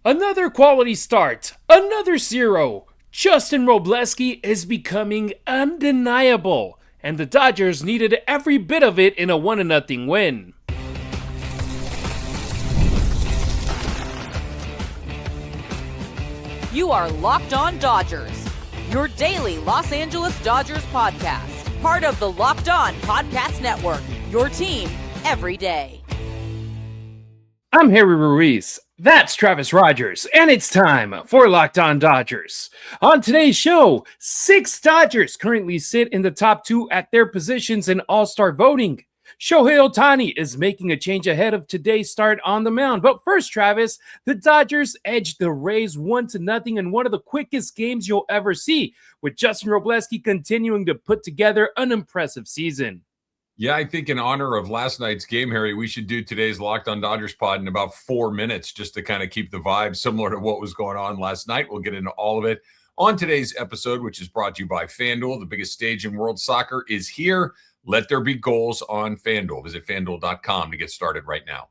Another quality start, another zero. Justin Wrobleski is becoming undeniable, and the Dodgers needed every bit of it in a 1-0 win. You are Locked On Dodgers, your daily Los Angeles Dodgers podcast, part of the Locked On Podcast Network, your team every day. I'm Harry Ruiz. That's Travis Rogers, and it's time for Locked On Dodgers. On today's show, 6 Dodgers currently sit in the top 2 at their positions in All-Star voting. Shohei Ohtani is making a change ahead of today's start on the mound. But first, Travis, the Dodgers edged the Rays 1-0 in one of the quickest games you'll ever see, with Justin Wrobleski continuing to put together an impressive season. Yeah, I think in honor of last night's game, Harry, we should do today's Locked On Dodgers pod in about 4 minutes just to kind of keep the vibe similar to what was going on last night. We'll get into all of it on today's episode, which is brought to you by FanDuel. The biggest stage in world soccer is here. Let there be goals on FanDuel. Visit FanDuel.com to get started right now.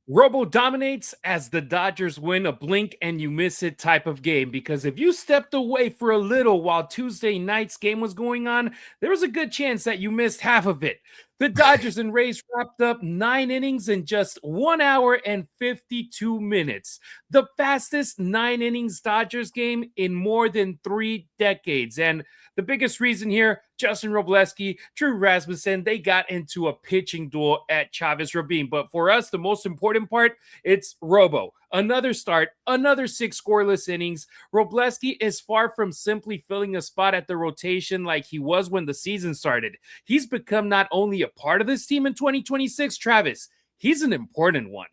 Robo dominates as the Dodgers win a blink and you miss it type of game, because if you stepped away for a little while Tuesday night's game was going on, there was a good chance that you missed half of it. The Dodgers and Rays wrapped up 9 innings in just 1 hour and 52 minutes. The fastest 9 innings Dodgers game in more than 3 decades. And the biggest reason here, Justin Wrobleski, Drew Rasmussen, they got into a pitching duel at Chavez Rabin. But for us, the most important part, it's Robo. Another start, another 6 scoreless innings. Wrobleski is far from simply filling a spot at the rotation like he was when the season started. He's become not only a part of this team in 2026, Travis, he's an important one.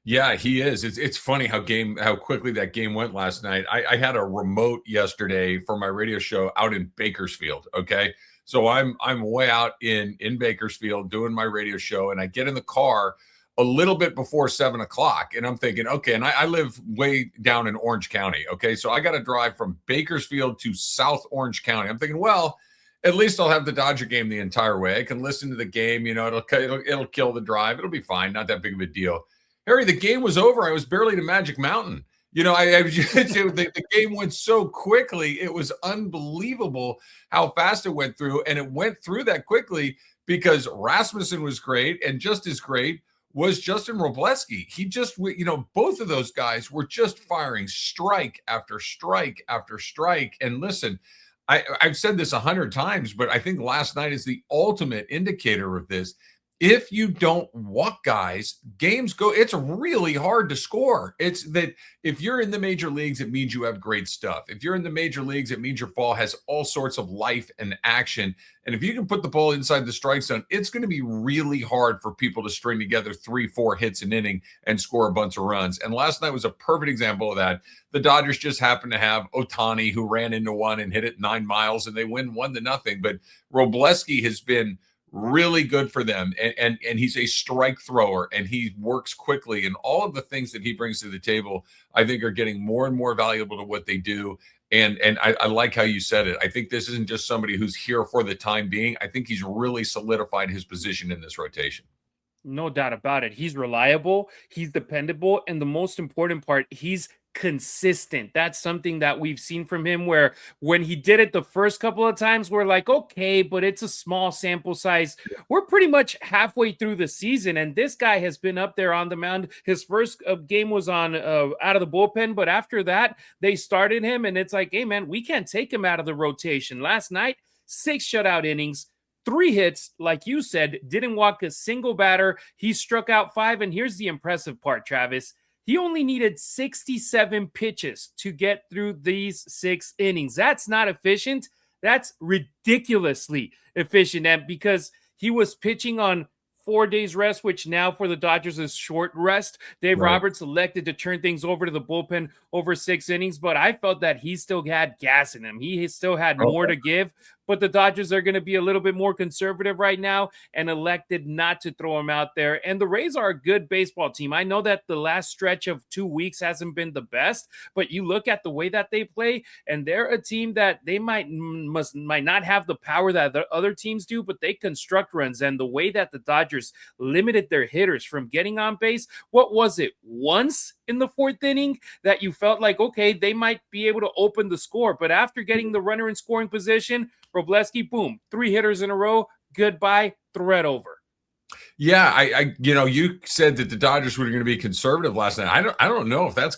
Yeah, he is. It's funny how quickly that game went last night. I had a remote yesterday for my radio show out in Bakersfield. Okay, so I'm way out in Bakersfield doing my radio show, and I get in the car a little bit before 7 o'clock, and I'm thinking, okay, and I live way down in Orange County. Okay, so I got to drive from Bakersfield to South Orange County. I'm thinking, well, at least I'll have the Dodger game the entire way. I can listen to the game. You know, it'll kill the drive. It'll be fine. Not that big of a deal. Harry, the game was over. I was barely to Magic Mountain. You know, the game went so quickly. It was unbelievable how fast it went through. And it went through that quickly because Rasmussen was great. And just as great was Justin Wrobleski. He just, you know, both of those guys were just firing strike after strike after strike. And listen, I've said this 100 times, but I think last night is the ultimate indicator of this. If you don't walk guys, games go, it's really hard to score. It's that if you're in the major leagues, it means you have great stuff. If you're in the major leagues, it means your ball has all sorts of life and action. And if you can put the ball inside the strike zone, it's going to be really hard for people to string together 3-4 hits an inning and score a bunch of runs. And last night was a perfect example of that. The Dodgers just happened to have Ohtani, who ran into one and hit it 9 miles, and they win 1-0. But Wrobleski has been really good for them, and he's a strike thrower, and he works quickly, and all of the things that he brings to the table, I think, are getting more and more valuable to what they do. And I like how you said it. I think this isn't just somebody who's here for the time being. I think he's really solidified his position in this rotation. No doubt about it. He's reliable, he's dependable, and the most important part, he's consistent. That's something that we've seen from him, where when he did it the first couple of times, we're like, okay, but it's a small sample size. We're pretty much halfway through the season, and this guy has been up there on the mound. His first game was on out of the bullpen, but after that, they started him, and it's like, hey, man, we can't take him out of the rotation. Last night, 6 shutout innings, 3 hits, like you said, didn't walk a single batter. He struck out 5, and here's the impressive part, Travis. He only needed 67 pitches to get through these 6 innings. That's not efficient. That's ridiculously efficient. And because he was pitching on 4 days rest, which now for the Dodgers is short rest. Dave Roberts elected to turn things over to the bullpen over 6 innings, but I felt that he still had gas in him. He still had more to give, but the Dodgers are going to be a little bit more conservative right now and elected not to throw him out there. And the Rays are a good baseball team. I know that the last stretch of 2 weeks hasn't been the best, but you look at the way that they play, and they're a team that they might not have the power that the other teams do, but they construct runs. And the way that the Dodgers limited their hitters from getting on base, what was it? Once in the fourth inning that you felt like, okay, they might be able to open the score. But after getting the runner in scoring position, Wrobleski, boom, 3 hitters in a row. Goodbye, threat over. Yeah, you said that the Dodgers were going to be conservative last night. I don't know if that's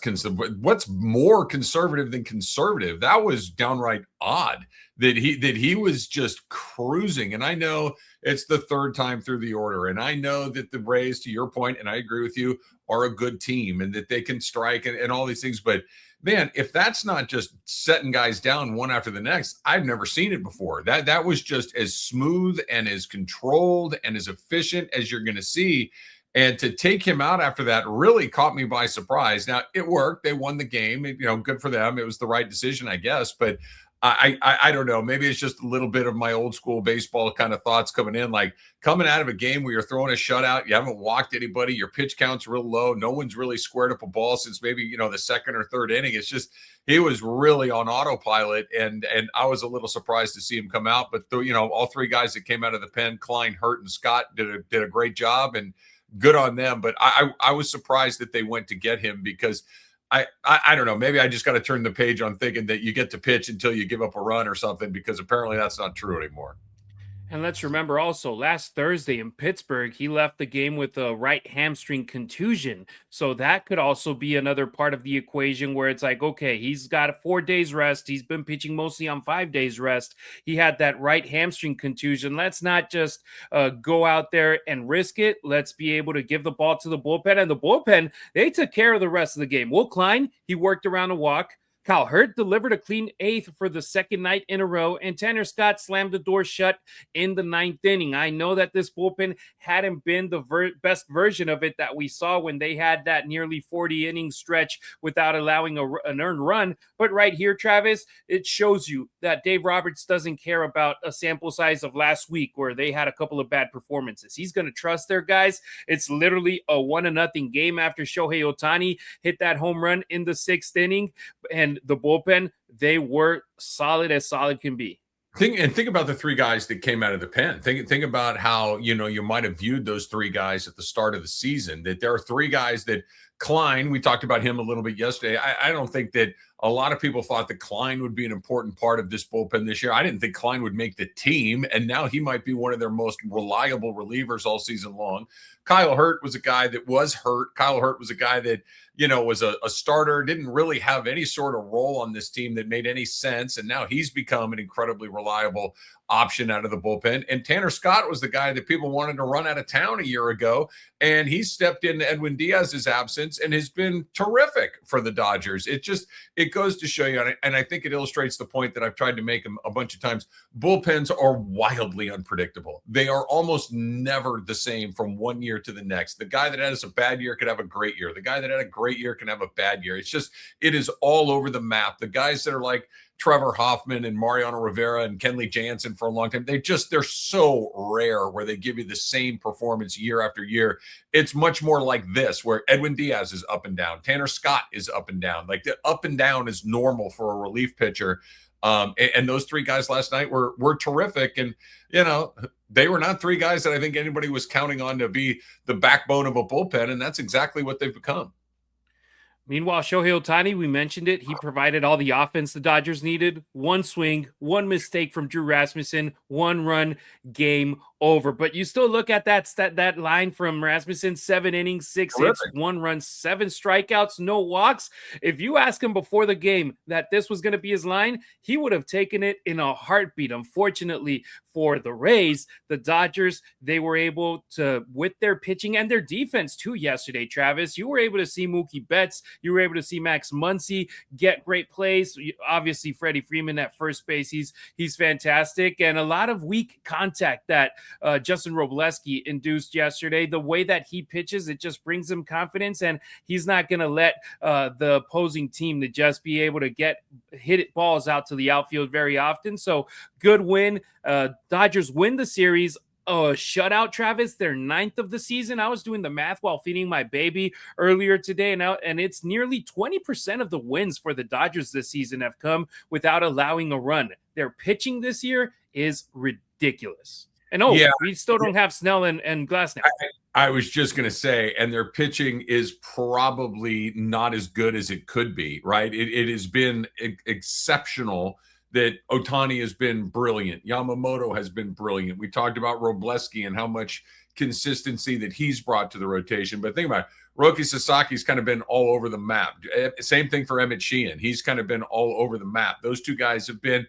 what's more conservative than conservative. That was downright odd that he was just cruising. And I know it's the third time through the order, and I know that the Rays, to your point, and I agree with you, are a good team and that they can strike and all these things. But man, if that's not just setting guys down one after the next, I've never seen it before. That was just as smooth and as controlled and as efficient as you're going to see. And to take him out after that really caught me by surprise. Now, it worked. They won the game. Good for them. It was the right decision, I guess. But I don't know. Maybe it's just a little bit of my old school baseball kind of thoughts coming in, like coming out of a game where you're throwing a shutout. You haven't walked anybody. Your pitch count's real low. No one's really squared up a ball since maybe, the second or third inning. It's just, he was really on autopilot, and I was a little surprised to see him come out. But all 3 guys that came out of the pen, Klein, Hurt, and Scott did a great job, and good on them. But I was surprised that they went to get him, because I don't know. Maybe I just got to turn the page on thinking that you get to pitch until you give up a run or something, because apparently that's not true anymore. And let's remember also, last Thursday in Pittsburgh, he left the game with a right hamstring contusion. So that could also be another part of the equation where it's like, okay, he's got 4 days rest. He's been pitching mostly on 5 days rest. He had that right hamstring contusion. Let's not just go out there and risk it. Let's be able to give the ball to the bullpen. And the bullpen, they took care of the rest of the game. Will Klein, he worked around a walk. Kyle Hurt delivered a clean 8th for the second night in a row, and Tanner Scott slammed the door shut in the 9th inning. I know that this bullpen hadn't been the best version of it that we saw when they had that nearly 40-inning stretch without allowing an earned run. But right here, Travis, it shows you that Dave Roberts doesn't care about a sample size of last week where they had a couple of bad performances. He's going to trust their guys. It's literally a 1-0 game after Shohei Ohtani hit that home run in the 6th inning. And the bullpen, they were solid as solid can be. Think about the 3 guys that came out of the pen. Think about how, you might have viewed those 3 guys at the start of the season, that there are 3 guys that Klein, we talked about him a little bit yesterday. I don't think that a lot of people thought that Klein would be an important part of this bullpen this year. I didn't think Klein would make the team, and now he might be one of their most reliable relievers all season long. Kyle Hurt was a guy that was hurt. Kyle Hurt was a guy that, was a starter, didn't really have any sort of role on this team that made any sense, and now he's become an incredibly reliable option out of the bullpen. And Tanner Scott was the guy that people wanted to run out of town a year ago, and he stepped into Edwin Diaz's absence and has been terrific for the Dodgers. It goes to show you, and I think it illustrates the point that I've tried to make a bunch of times. Bullpens are wildly unpredictable. They are almost never the same from one year to the next. The guy that has a bad year could have a great year. The guy that had a great year can have a bad year. It is all over the map. The guys that are like Trevor Hoffman and Mariano Rivera and Kenley Jansen for a long time, they're so rare where they give you the same performance year after year. It's much more like this, where Edwin Diaz is up and down. Tanner Scott is up and down. Like, the up and down is normal for a relief pitcher. And those 3 guys last night were terrific. And, they were not 3 guys that I think anybody was counting on to be the backbone of a bullpen. And that's exactly what they've become. Meanwhile, Shohei Ohtani, we mentioned it. He provided all the offense the Dodgers needed. 1 swing, 1 mistake from Drew Rasmussen, 1 run, game over. But you still look at that line from Rasmussen: 7 innings, 6 hits, 1 run, 7 strikeouts, no walks. If you ask him before the game that this was going to be his line, he would have taken it in a heartbeat. Unfortunately for the Rays, the Dodgers, they were able to, with their pitching and their defense too yesterday, Travis, you were able to see Mookie Betts, you were able to see Max Muncy get great plays. Obviously, Freddie Freeman at first base, he's fantastic. And a lot of weak contact that Justin Wrobleski induced yesterday. The way that he pitches, it just brings him confidence, and he's not going to let the opposing team to just be able to hit balls out to the outfield very often. So good win. Dodgers win the series. Shutout, Travis, their 9th of the season. I was doing the math while feeding my baby earlier today, and it's nearly 20% of the wins for the Dodgers this season have come without allowing a run. Their pitching this year is ridiculous. And Yeah. we still don't have Snell and Glasnow. I was just going to say, and their pitching is probably not as good as it could be, right? It has been exceptional that Ohtani has been brilliant. Yamamoto has been brilliant. We talked about Wrobleski and how much consistency that he's brought to the rotation. But think about it. Roki Sasaki's kind of been all over the map. Same thing for Emmett Sheehan. He's kind of been all over the map. Those two guys have been,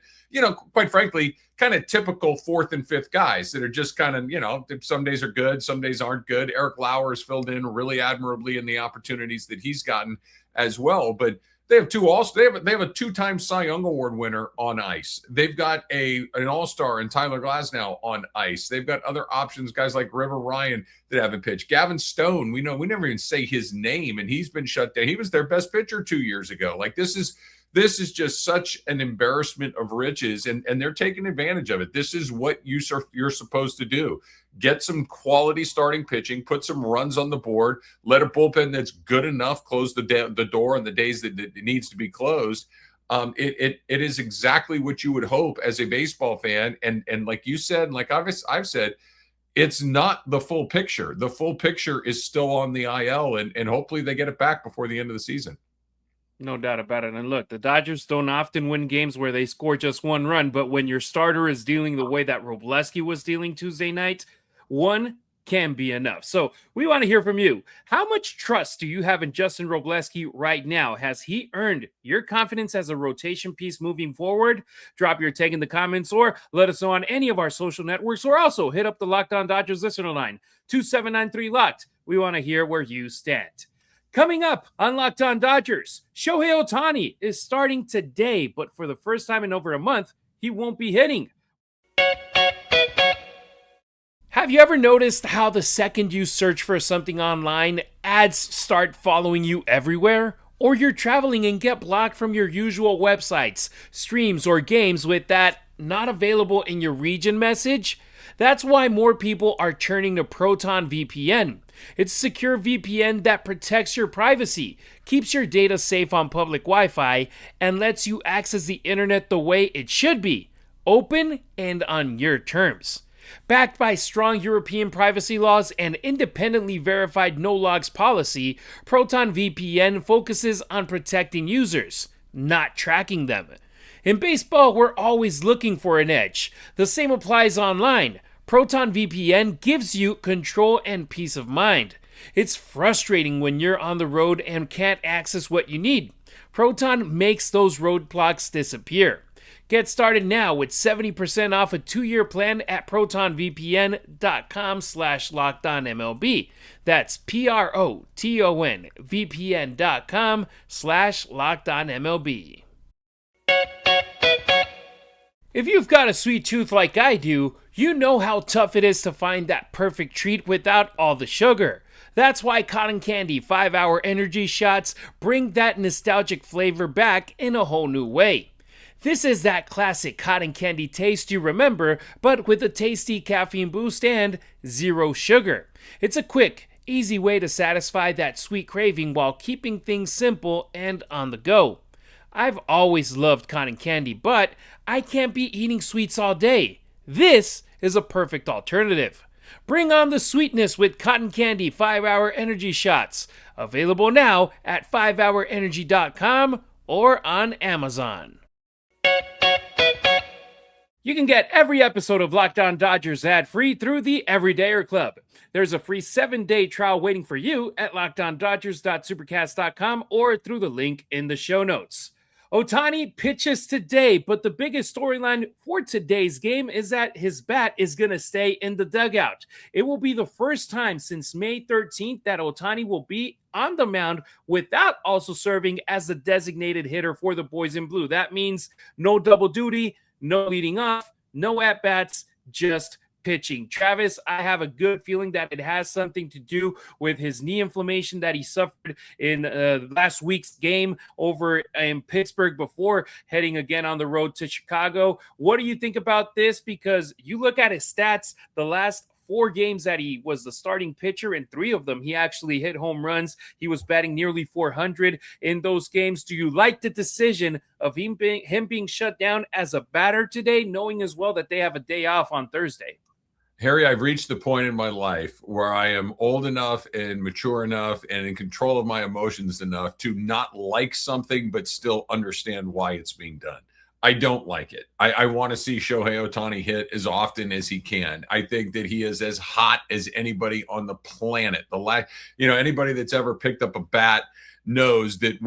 quite frankly, kind of typical fourth and fifth guys that are just kind of, some days are good, some days aren't good. Eric Lauer has filled in really admirably in the opportunities that he's gotten as well. But they have they have a two-time Cy Young Award winner on ice. They've got an all-star in Tyler Glasnow on ice. They've got other options, guys like River Ryan that haven't pitched. Gavin Stone, we never even say his name, and he's been shut down. He was their best pitcher 2 years ago. Like this is just such an embarrassment of riches, and they're taking advantage of it. This is what you're supposed to do. Get some quality starting pitching, put some runs on the board, let a bullpen that's good enough close the door on the days that it needs to be closed. It is exactly what you would hope as a baseball fan. And like you said, like I've said, it's not the full picture. The full picture is still on the IL, and hopefully they get it back before the end of the season. No doubt about it. And look, the Dodgers don't often win games where they score just one run, but when your starter is dealing the way that Wrobleski was dealing Tuesday night, one can be enough. So we want to hear from you. How much trust do you have in Justin Wrobleski right now? Has he earned your confidence as a rotation piece moving forward? Drop your take in the comments or let us know on any of our social networks, or also hit up the Locked On Dodgers listener line, 2793-LOCKED. We want to hear where you stand. Coming up on Locked On Dodgers, Shohei Ohtani is starting today, but for the first time in over a month, he won't be hitting. Have you ever noticed how the second you search for something online, ads start following you everywhere? Or you're traveling and get blocked from your usual websites, streams, or games with that "not available in your region" message? That's why more people are turning to Proton VPN. It's a secure VPN that protects your privacy, keeps your data safe on public Wi-Fi, and lets you access the internet the way it should be, open and on your terms. Backed by strong European privacy laws and independently verified no-logs policy, Proton VPN focuses on protecting users, not tracking them. In baseball, we're always looking for an edge. The same applies online. Proton VPN gives you control and peace of mind. It's frustrating when you're on the road and can't access what you need. Proton makes those roadblocks disappear. Get started now with 70% off a 2-year plan at protonvpn.com/lockedonmlb. That's PROTON VPN.com/lockedonmlb. If you've got a sweet tooth like I do, you know how tough it is to find that perfect treat without all the sugar. That's why Cotton Candy 5-Hour Energy Shots bring that nostalgic flavor back in a whole new way. This is that classic cotton candy taste you remember, but with a tasty caffeine boost and zero sugar. It's a quick, easy way to satisfy that sweet craving while keeping things simple and on the go. I've always loved cotton candy, but I can't be eating sweets all day. This is a perfect alternative. Bring on the sweetness with Cotton Candy 5-Hour Energy Shots. Available now at 5hourenergy.com or on Amazon. You can get every episode of Locked On Dodgers ad-free through the Everydayer Club. There's a free 7-day trial waiting for you at lockedondodgers.supercast.com or through the link in the show notes. Ohtani pitches today, but the biggest storyline for today's game is that his bat is going to stay in the dugout. It will be the first time since May 13th that Ohtani will be on the mound without also serving as the designated hitter for the Boys in Blue. That means no double duty, no leading off, no at-bats, just pitching. Travis, I have a good feeling that it has something to do with his knee inflammation that he suffered in last week's game over in Pittsburgh before heading again on the road to Chicago. What do you think about this? Because you look at his stats, the last 4 games that he was the starting pitcher, in 3 of them, he actually hit home runs. He was batting nearly 400 in those games. Do you like the decision of him being shut down as a batter today, knowing as well that they have a day off on Thursday? Harry, I've reached the point in my life where I am old enough and mature enough and in control of my emotions enough to not like something, but still understand why it's being done. I don't like it. I want to see Shohei Ohtani hit as often as he can. I think that he is as hot as anybody on the planet. Anybody that's ever picked up a bat knows that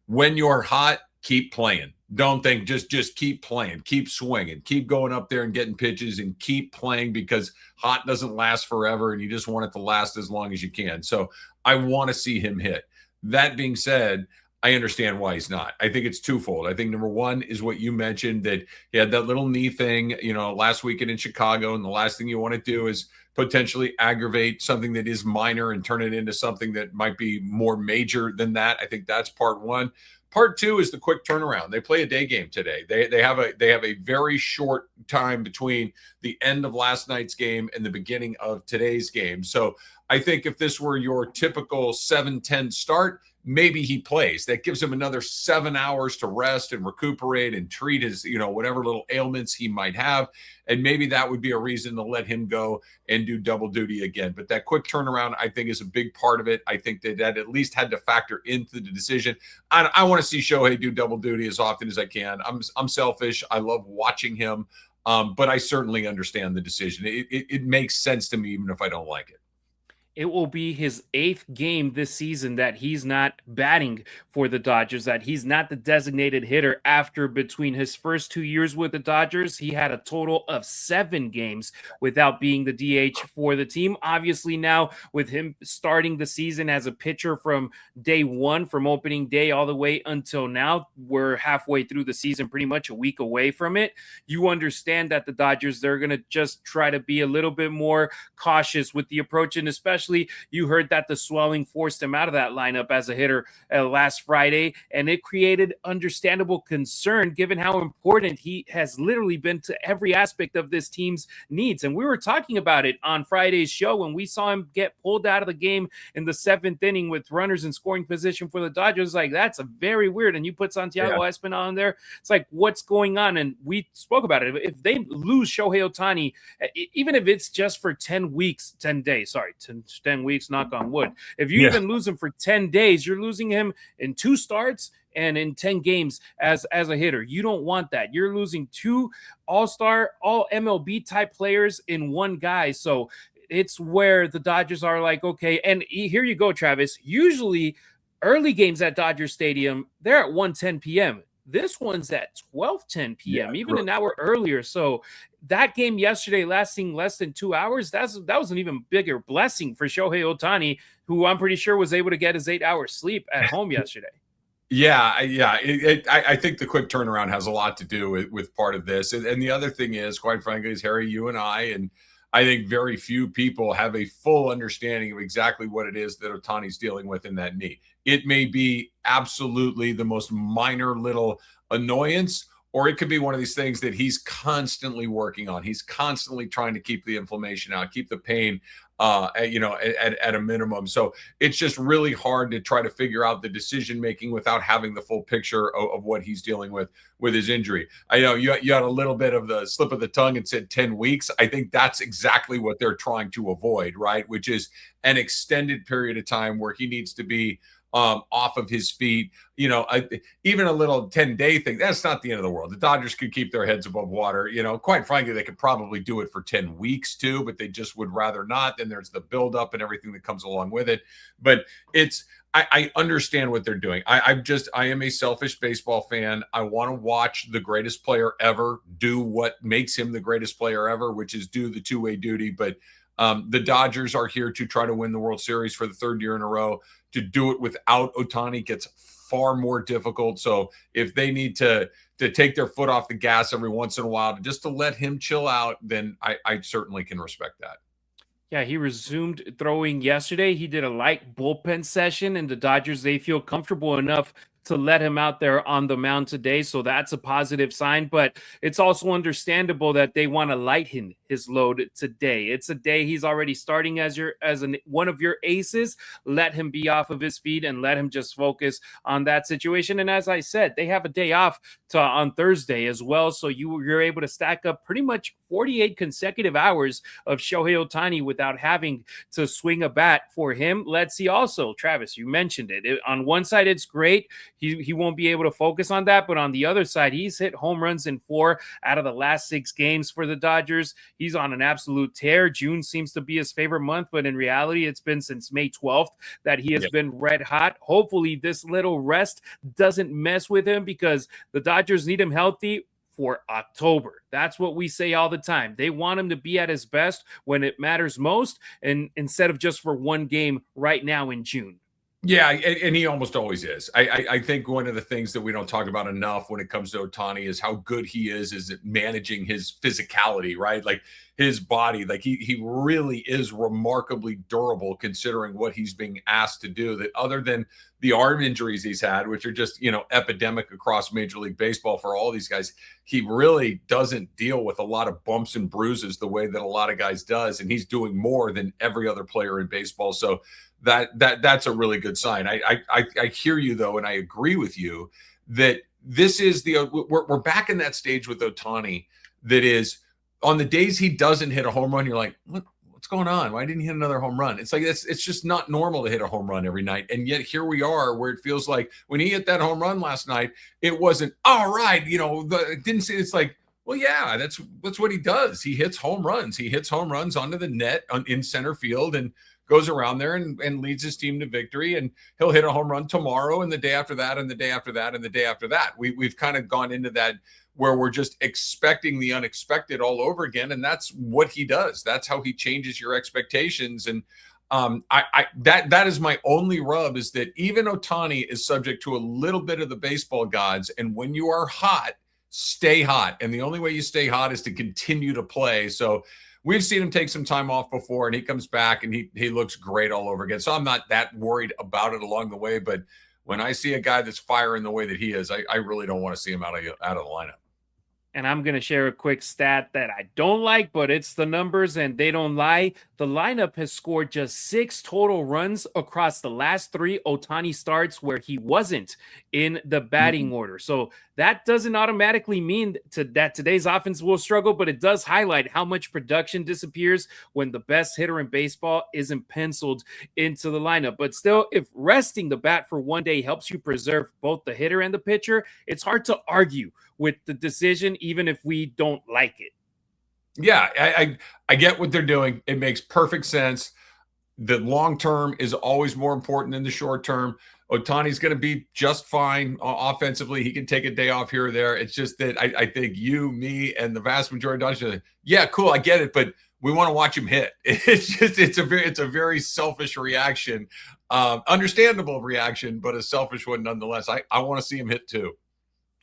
when you're hot, keep playing. Don't think, just keep playing, keep swinging, keep going up there and getting pitches and keep playing, because hot doesn't last forever and you just want it to last as long as you can. So I want to see him hit. That being said, I understand why he's not. I think it's twofold. I think number one is what you mentioned, that he had that little knee thing, last weekend in Chicago. And the last thing you want to do is potentially aggravate something that is minor and turn it into something that might be more major than that. I think that's part one. Part two is the quick turnaround. They play a day game today. They have a very short time between the end of last night's game and the beginning of today's game. So I think if this were your typical 7-10 start, maybe he plays. That gives him another 7 hours to rest and recuperate and treat his, whatever little ailments he might have. And maybe that would be a reason to let him go and do double duty again. But that quick turnaround, I think, is a big part of it. I think that at least had to factor into the decision. I want to see Shohei do double duty as often as I can. I'm selfish. I love watching him. But I certainly understand the decision. It makes sense to me, even if I don't like it. It will be his 8th game this season that he's not batting for the Dodgers, that he's not the designated hitter. After between his first 2 years with the Dodgers, he had a total of 7 games without being the DH for the team. Obviously now, with him starting the season as a pitcher from day one, from opening day all the way until now, we're halfway through the season, pretty much a week away from it. You understand that the Dodgers, they're going to just try to be a little bit more cautious with the approach, and especially you heard that the swelling forced him out of that lineup as a hitter last Friday, and it created understandable concern given how important he has literally been to every aspect of this team's needs. And we were talking about it on Friday's show when we saw him get pulled out of the game in the 7th inning with runners in scoring position for the Dodgers. Like, that's a very weird. And you put Santiago Espinal on there. It's like, what's going on? And we spoke about it. If they lose Shohei Ohtani, even if it's just for 10 weeks, knock on wood. If you even lose him for 10 days, you're losing him in 2 starts and in 10 games as a hitter. You don't want that. You're losing 2 all-star, all MLB type players in one guy. So it's where the Dodgers are like, okay, and here you go, Travis. Usually early games at Dodger Stadium, they're at 1:10 p.m. This one's at 12:10 p.m., even an hour earlier. So that game yesterday lasting less than 2 hours, that was an even bigger blessing for Shohei Ohtani, who I'm pretty sure was able to get his 8 hours sleep at home yesterday. I think the quick turnaround has a lot to do with part of this. And the other thing is, quite frankly, is Harry, you and I think very few people have a full understanding of exactly what it is that Ohtani's dealing with in that knee. It may be absolutely the most minor little annoyance, or it could be one of these things that he's constantly working on. He's constantly trying to keep the inflammation out, keep the pain at a minimum. So it's just really hard to try to figure out the decision making without having the full picture of what he's dealing with his injury. I know you had a little bit of the slip of the tongue and said 10 weeks. I think that's exactly what they're trying to avoid, right? Which is an extended period of time where he needs to be off of his feet. Even a little 10-day thing, that's not the end of the world. The Dodgers could keep their heads above water. Quite frankly, they could probably do it for 10 weeks too, but they just would rather not. Then there's the buildup and everything that comes along with it. But I understand what they're doing. I am a selfish baseball fan. I want to watch the greatest player ever do what makes him the greatest player ever, which is do the two-way duty. But the Dodgers are here to try to win the World Series for the 3rd year in a row. To do it without Ohtani gets far more difficult. So if they need to take their foot off the gas every once in a while just to let him chill out, then I certainly can respect that. Yeah, he resumed throwing yesterday. He did a light bullpen session, and the Dodgers, they feel comfortable enough to let him out there on the mound today. So that's a positive sign, but it's also understandable that they want to lighten his load today. It's a day he's already starting as one of your aces. Let him be off of his feet and let him just focus on that situation. And as I said, they have a day off on Thursday as well. So you're able to stack up pretty much 48 consecutive hours of Shohei Ohtani without having to swing a bat for him. Let's see also, Travis, you mentioned it. On one side, it's great. He won't be able to focus on that. But on the other side, he's hit home runs in 4 out of the last 6 games for the Dodgers. He's on an absolute tear. June seems to be his favorite month, but in reality, it's been since May 12th that he has been red hot. Hopefully, this little rest doesn't mess with him because the Dodgers need him healthy for October. That's what we say all the time. They want him to be at his best when it matters most, and instead of just for one game right now in June. Yeah, and he almost always is. I think one of the things that we don't talk about enough when it comes to Ohtani is how good he is at managing his physicality, right? Like his body, like he really is remarkably durable considering what he's being asked to do. That other than the arm injuries he's had, which are just, epidemic across Major League Baseball for all these guys, he really doesn't deal with a lot of bumps and bruises the way that a lot of guys does. And he's doing more than every other player in baseball. So that's a really good sign. I hear you though, and I agree with you that this is we're back in that stage with Ohtani that is on the days he doesn't hit a home run, you're like, what's going on? Why didn't he hit another home run? It's like it's just not normal to hit a home run every night. And yet here we are where it feels like when he hit that home run last night, it wasn't all right. It didn't say it's like, well, yeah, that's what he does. He hits home runs. He hits home runs onto the net in center field and goes around there and leads his team to victory. And he'll hit a home run tomorrow and the day after that and the day after that and the day after that. We've kind of gone into that where we're just expecting the unexpected all over again. And that's what he does. That's how he changes your expectations. And that is my only rub, is that even Ohtani is subject to a little bit of the baseball gods. And when you are hot, stay hot. And the only way you stay hot is to continue to play. So we've seen him take some time off before, and he comes back and he looks great all over again. So I'm not that worried about it along the way. But when I see a guy that's firing the way that he is, I really don't want to see him out of the lineup. And I'm going to share a quick stat that I don't like, but it's the numbers and they don't lie. The lineup has scored just 6 total runs across the last 3 Ohtani starts where he wasn't in the batting order. So that doesn't automatically mean that today's offense will struggle, but it does highlight how much production disappears when the best hitter in baseball isn't penciled into the lineup. But still, if resting the bat for one day helps you preserve both the hitter and the pitcher, it's hard to argue with the decision, even if we don't like it. Yeah, I get what they're doing. It makes perfect sense. The long term is always more important than the short term. Ohtani's going to be just fine offensively. He can take a day off here or there. It's just that I think you, me, and the vast majority of Dodgers, yeah, cool, I get it, but we want to watch him hit. It's a very selfish reaction, understandable reaction, but a selfish one nonetheless. I want to see him hit too.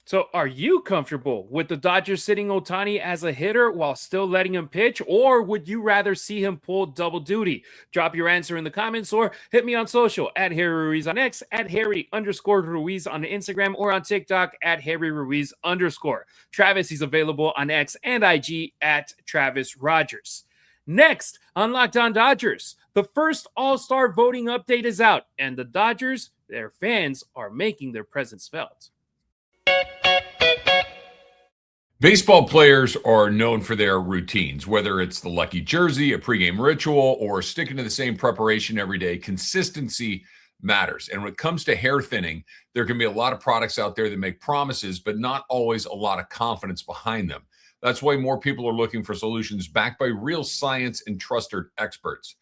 So are you comfortable with the Dodgers sitting Ohtani as a hitter while still letting him pitch, or would you rather see him pull double duty? Drop your answer in the comments or hit me on social at Harry Ruiz on X, at Harry_Ruiz on Instagram, or on TikTok at Harry Ruiz_. Travis, he's available on X and IG at Travis Rogers. Next on Locked On Dodgers, the first All-Star voting update is out, and the Dodgers, their fans, are making their presence felt. Baseball players are known for their routines, whether it's the lucky jersey, a pregame ritual, or sticking to the same preparation every day. Consistency matters. And when it comes to hair thinning, there can be a lot of products out there that make promises, but not always a lot of confidence behind them. That's why more people are looking for solutions backed by real science and trusted experts.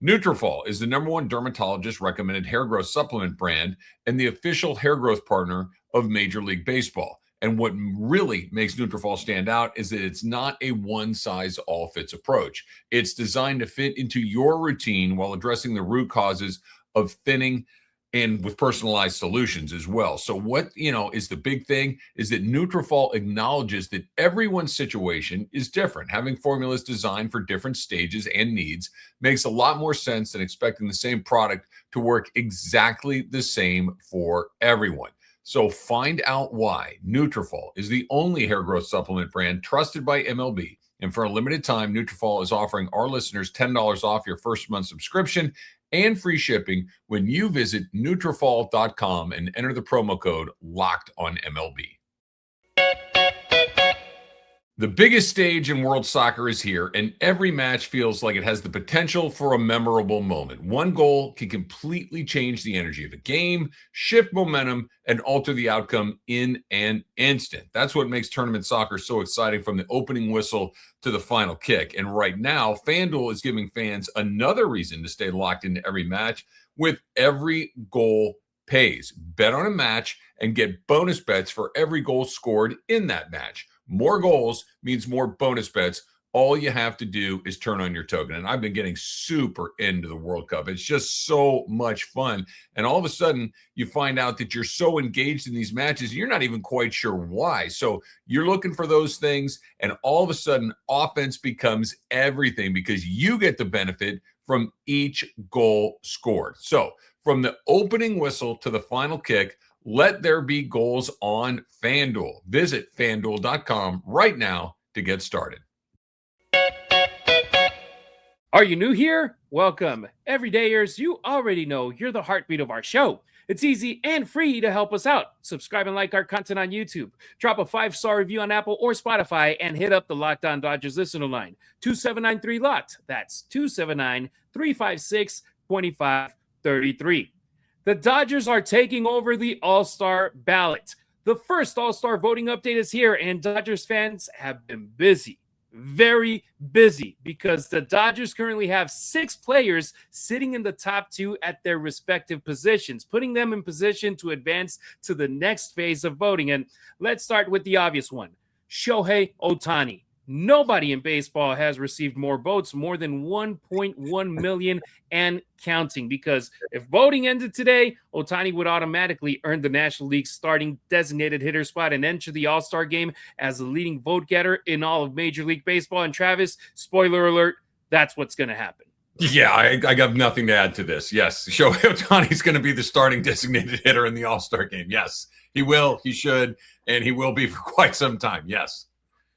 Nutrafol is the #1 dermatologist recommended hair growth supplement brand and the official hair growth partner of Major League Baseball. And what really makes Nutrafol stand out is that it's not a one-size-all-fits approach. It's designed to fit into your routine while addressing the root causes of thinning, and with personalized solutions as well. So what, is the big thing is that Nutrafol acknowledges that everyone's situation is different. Having formulas designed for different stages and needs makes a lot more sense than expecting the same product to work exactly the same for everyone. So find out why Nutrafol is the only hair growth supplement brand trusted by MLB. And for a limited time, Nutrafol is offering our listeners $10 off your first month subscription and free shipping when you visit Nutrafol.com and enter the promo code LOCKEDONMLB. The biggest stage in world soccer is here, and every match feels like it has the potential for a memorable moment. One goal can completely change the energy of a game, shift momentum, and alter the outcome in an instant. That's what makes tournament soccer so exciting, from the opening whistle to the final kick. And right now, FanDuel is giving fans another reason to stay locked into every match with every goal pays. Bet on a match and get bonus bets for every goal scored in that match. More goals means more bonus bets. All you have to do is turn on your token. And I've been getting super into the World Cup. It's just so much fun. And all of a sudden, you find out that you're so engaged in these matches, you're not even quite sure why. So you're looking for those things. And all of a sudden, offense becomes everything because you get the benefit from each goal scored. So from the opening whistle to the final kick, let there be goals on FanDuel. Visit FanDuel.com right now to get started. Are you new here? Welcome. Everydayers, you already know you're the heartbeat of our show. It's easy and free to help us out. Subscribe and like our content on YouTube. Drop a 5-star review on Apple or Spotify and hit up the Locked On Dodgers listener line. 2793-LOCKED. That's 279-356-2533. The Dodgers are taking over the All-Star ballot. The first All-Star voting update is here, and Dodgers fans have been busy, very busy, because the Dodgers currently have 6 players sitting in the top 2 at their respective positions, putting them in position to advance to the next phase of voting. And let's start with the obvious one, Shohei Ohtani. Nobody in baseball has received more votes, more than 1.1 million and counting, because if voting ended today, Ohtani would automatically earn the National League's starting designated hitter spot and enter the All-Star game as the leading vote getter in all of Major League Baseball. And Travis, spoiler alert, that's what's going to happen. Yeah, I got nothing to add to this. Yes, Shohei Ohtani is going to be the starting designated hitter in the All-Star game. Yes, he will, he should, and he will be for quite some time. Yes.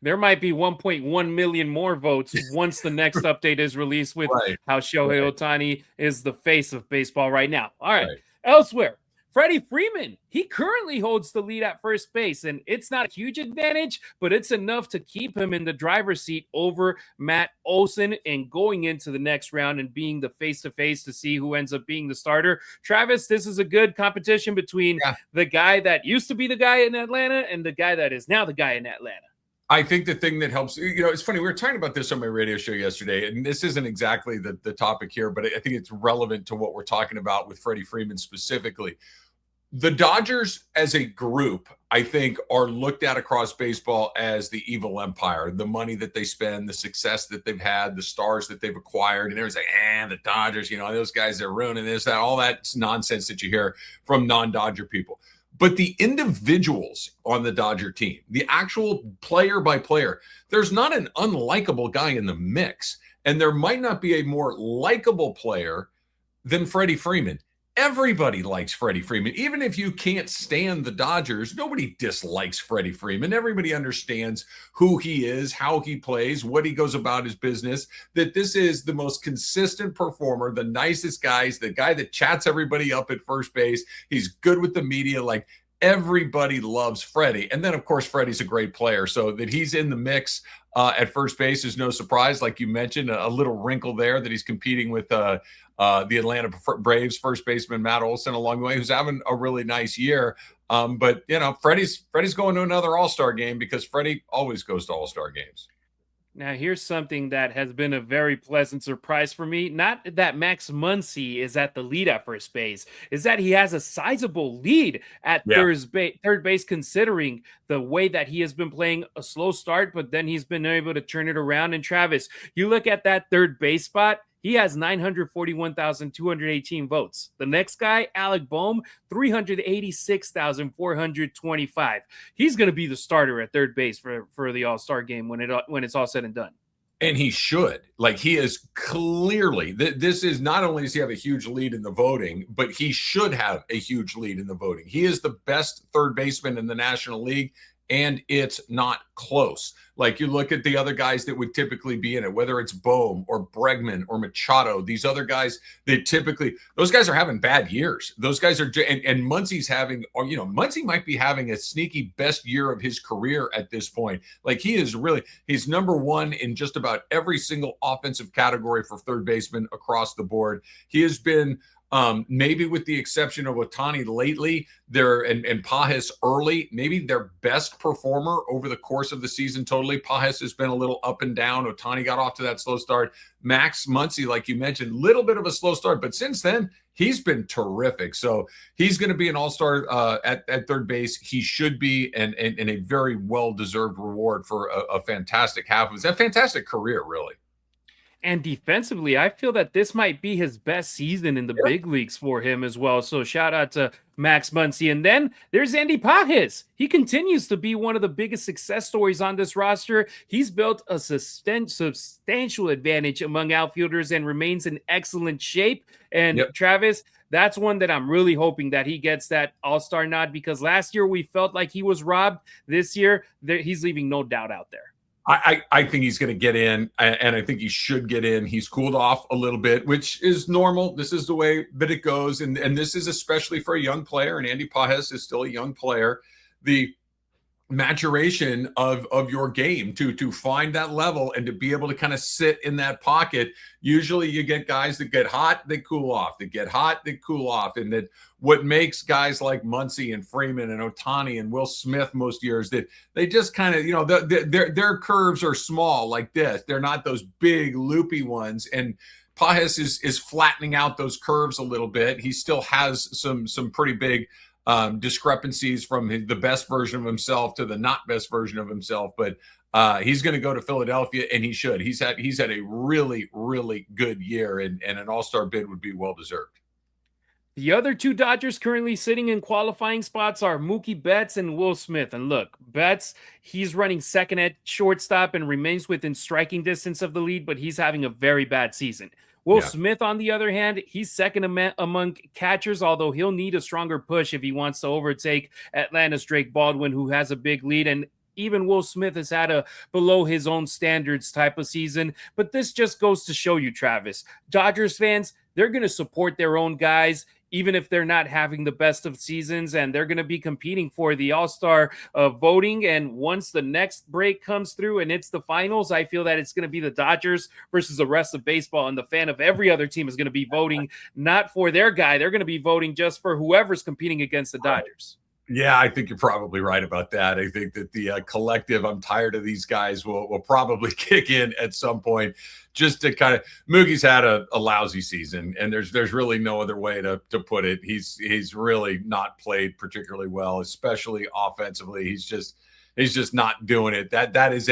There might be 1.1 million more votes once the next update is released with how Shohei Ohtani is the face of baseball right now. All right. Elsewhere, Freddie Freeman, he currently holds the lead at first base, and it's not a huge advantage, but it's enough to keep him in the driver's seat over Matt Olson and going into the next round and being the face-to-face to see who ends up being the starter. Travis, this is a good competition between the guy that used to be the guy in Atlanta and the guy that is now the guy in Atlanta. I think the thing that helps, it's funny, we were talking about this on my radio show yesterday, and this isn't exactly the topic here, but I think it's relevant to what we're talking about with Freddie Freeman specifically. The Dodgers as a group, I think, are looked at across baseball as the evil empire, the money that they spend, the success that they've had, the stars that they've acquired. And everyone's like, the Dodgers, those guys, they're ruining this, that, all that nonsense that you hear from non-Dodger people. But the individuals on the Dodger team, the actual player by player, there's not an unlikable guy in the mix. And there might not be a more likable player than Freddie Freeman. Everybody likes Freddie Freeman. Even if you can't stand the Dodgers, nobody dislikes Freddie Freeman. Everybody understands who he is, how he plays, what he goes about his business, that this is the most consistent performer, the nicest guys, the guy that chats everybody up at first base. He's good with the media. Like, everybody loves Freddie. And then, of course, Freddie's a great player. So that he's in the mix at first base is no surprise. Like you mentioned, a little wrinkle there that he's competing with the Atlanta Braves first baseman Matt Olson along the way, who's having a really nice year. But Freddie's going to another All-Star game because Freddie always goes to All-Star games. Now, here's something that has been a very pleasant surprise for me. Not that Max Muncy is at the lead at first base, is that he has a sizable lead at third base, considering the way that he has been playing a slow start, but then he's been able to turn it around. And Travis, you look at that third base spot, he has 941,218 votes. The next guy, Alec Boehm, 386,425. He's going to be the starter at third base for the All-Star game when it's all said and done. And he should. Like, he is clearly, this is not only does he have a huge lead in the voting, but he should have a huge lead in the voting. He is the best third baseman in the National League. and it's not close. Like you look at the other guys that would typically be in it, whether it's Bohm or Bregman or Machado, these other guys that typically, those guys are having bad years. Those guys are, and Muncy's having, or, you know, Muncy might be having a sneaky best year of his career at this point. Like he is really, he's number one in just about every single offensive category for third baseman across the board. He has been, maybe with the exception of Ohtani lately, and Pages early, maybe their best performer over the course of the season totally. Pages has been a little up and down. Ohtani got off to that slow start. Max Muncy, like you mentioned, little bit of a slow start, but since then, he's been terrific. So he's going to be an all-star at third base. He should be, and a very well-deserved reward for a fantastic half. It was a fantastic career, really. And defensively, I feel that this might be his best season in the big leagues for him as well. So shout out to Max Muncy. And then there's Andy Pages. He continues to be one of the biggest success stories on this roster. He's built a substantial advantage among outfielders and remains in excellent shape. And Travis, that's one that I'm really hoping that he gets that all-star nod, because last year we felt like he was robbed. This year, he's leaving no doubt out there. I think he's going to get in, and I think he should get in. He's cooled off a little bit, which is normal. This is the way that it goes, and this is especially for a young player, and Andy Pages is still a young player. The maturation of your game to find that level and to be able to kind of sit in that pocket. Usually you get guys that get hot, they cool off, they get hot, they cool off. And that what makes guys like Muncy and Freeman and Ohtani and Will Smith most years, that they just kind of, you know, their curves are small like this. They're not those big loopy ones. And Pages is flattening out those curves a little bit. He still has some pretty big discrepancies from the best version of himself to the not best version of himself, but he's going to go to Philadelphia, and he should. He's had a really, really good year, and an all-star bid would be well deserved. The other two Dodgers currently sitting in qualifying spots are Mookie Betts and Will Smith. And look, Betts, he's running second at shortstop and remains within striking distance of the lead, but he's having a very bad season. Will Smith, on the other hand, he's second among catchers, although he'll need a stronger push if he wants to overtake Atlanta's Drake Baldwin, who has a big lead. And even Will Smith has had a below his own standards type of season. But this just goes to show you, Travis, Dodgers fans, they're going to support their own guys, even if they're not having the best of seasons, and they're going to be competing for the all-star voting. And once the next break comes through and it's the finals, I feel that it's going to be the Dodgers versus the rest of baseball, and the fan of every other team is going to be voting not for their guy. They're going to be voting just for whoever's competing against the Dodgers. Yeah, I think you're probably right about that. I think that the collective, I'm tired of these guys, will probably kick in at some point, just to kind of, Mookie's had a lousy season, and there's really no other way to put it. He's really not played particularly well, especially offensively. He's just not doing it. That is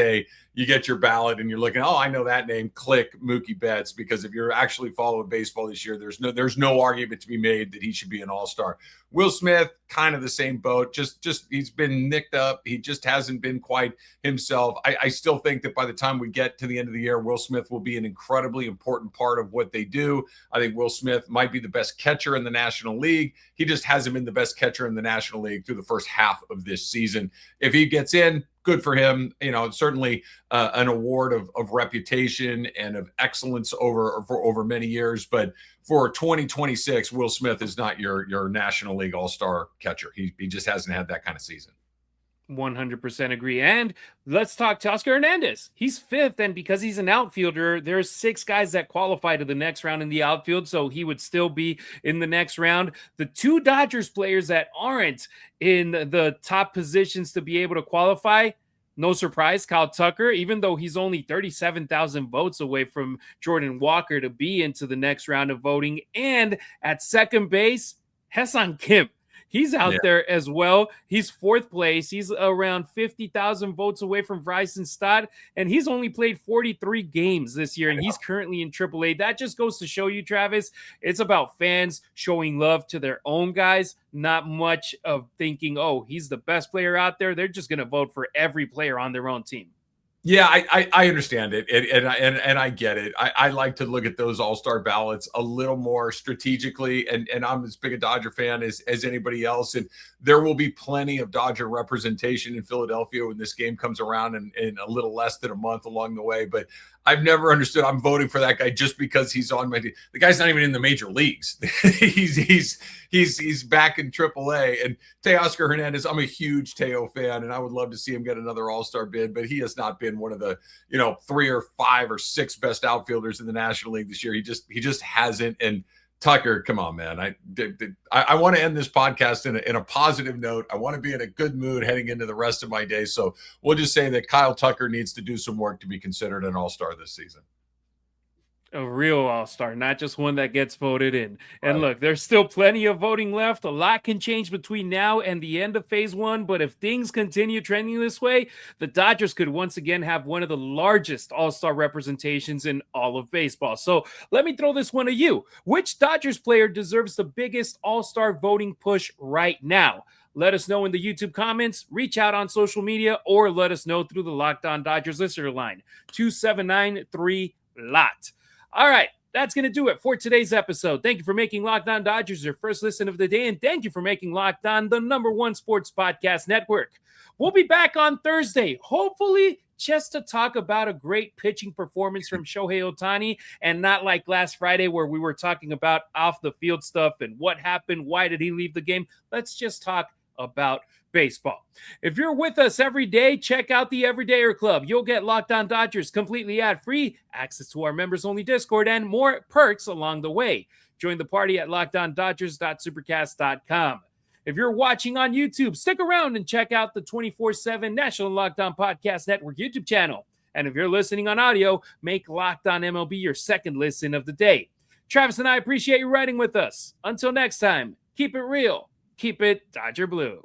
you get your ballot and you're looking, oh, I know that name, click Mookie Betts, because if you're actually following baseball this year, there's no argument to be made that he should be an all-star. Will Smith, kind of the same boat, just he's been nicked up. He just hasn't been quite himself. I still think that by the time we get to the end of the year, Will Smith will be an incredibly important part of what they do. I think Will Smith might be the best catcher in the National League. He just hasn't been the best catcher in the National League through the first half of this season. If he gets in, good for him. You know, certainly an award of reputation and of excellence over many years. But for 2026, Will Smith is not your National League All-Star catcher. He just hasn't had that kind of season. 100% agree. And let's talk Teoscar Hernandez. He's fifth, and because he's an outfielder, there's 6 guys that qualify to the next round in the outfield, so he would still be in the next round. The 2 Dodgers players that aren't in the top positions to be able to qualify, no surprise, Kyle Tucker, even though he's only 37,000 votes away from Jordan Walker to be into the next round of voting. And at second base, Ha-Seong Kim. He's out there as well. He's 4th place. He's around 50,000 votes away from Bryson Stott, and he's only played 43 games this year, and he's currently in AAA. That just goes to show you, Travis, it's about fans showing love to their own guys, not much of thinking, oh, he's the best player out there. They're just going to vote for every player on their own team. Yeah, I understand it, and I get it. I like to look at those all-star ballots a little more strategically, and I'm as big a Dodger fan as anybody else, and there will be plenty of Dodger representation in Philadelphia when this game comes around in a little less than a month along the way. But I've never understood. I'm voting for that guy just because he's on my team. The guy's not even in the major leagues. he's back in AAA. And Teoscar Hernandez, I'm a huge Teo fan, and I would love to see him get another All-Star bid, but he has not been one of the 3 or 5 or 6 best outfielders in the National League this year. He just hasn't. And Tucker, come on, man. I want to end this podcast in a positive note. I want to be in a good mood heading into the rest of my day. So we'll just say that Kyle Tucker needs to do some work to be considered an all-star this season. A real all-star, not just one that gets voted in. And Right. look, there's still plenty of voting left. A lot can change between now and the end of phase 1, but if things continue trending this way, the Dodgers could once again have one of the largest all-star representations in all of baseball. So let me throw this one to you. Which Dodgers player deserves the biggest all-star voting push right now? Let us know in the YouTube comments, reach out on social media, or let us know through the Locked On Dodgers listener line, 279-3-LOT. All right, that's going to do it for today's episode. Thank you for making Locked On Dodgers your first listen of the day, and thank you for making Locked On the #1 sports podcast network. We'll be back on Thursday, hopefully just to talk about a great pitching performance from Shohei Ohtani, and not like last Friday where we were talking about off-the-field stuff and what happened, why did he leave the game. Let's just talk about baseball. If you're with us every day, check out the Everydayer Club. You'll get Locked On Dodgers completely ad-free, access to our members-only Discord, and more perks along the way. Join the party at lockedondodgers.supercast.com. If you're watching on YouTube, stick around and check out the 24/7 National Locked On Podcast Network YouTube channel. And if you're listening on audio, make Locked On MLB your second listen of the day. Travis and I appreciate you riding with us. Until next time, keep it real. Keep it Dodger Blue.